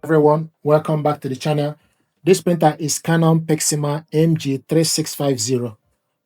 Everyone, welcome back to the channel. This printer is Canon PIXMA MG3650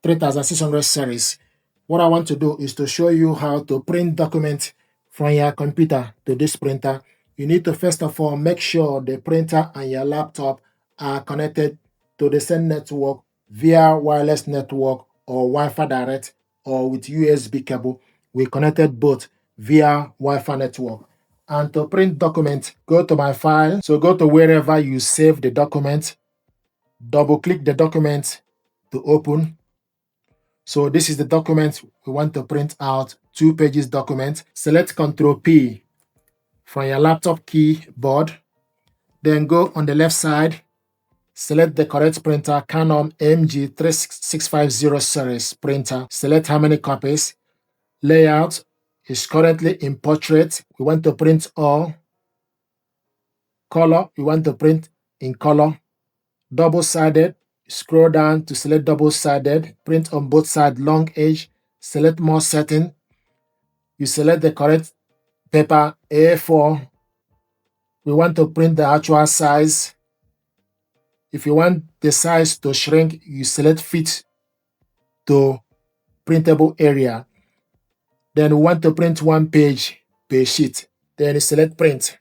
3600 series. What I want to do is to show you how to print documents from your computer to this printer. You need to first of all make sure the printer and your laptop are connected to the same network via wireless network or Wi-Fi direct or with USB cable. We connected both via Wi-Fi network. And to print document, go to my file. So go to wherever you save the document, double click the document to open. So this is the document we want to print out, 2 pages document. Select Ctrl P from your laptop keyboard. Then go on the left side, select the correct printer, Canon MG3650 series printer. Select how many copies. Layout is currently in portrait. We want to print all. Color, we want to print in color. Double-sided, scroll down to select double-sided. Print on both sides, long edge. Select more setting. You select the correct paper, A4. We want to print the actual size. If you want the size to shrink, you select fit to printable area. Then we want to print 1 page per sheet. Then you select print.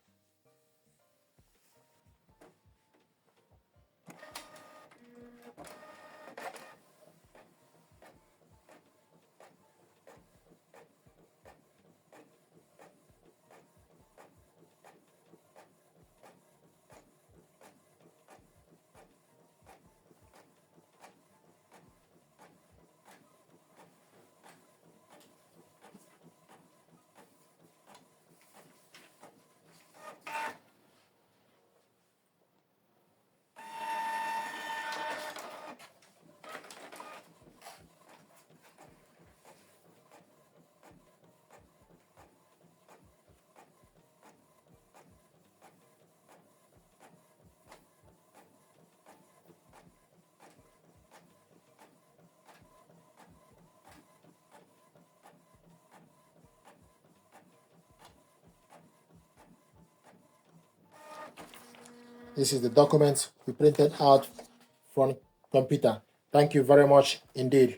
This is the document we printed out from computer. Thank you very much indeed.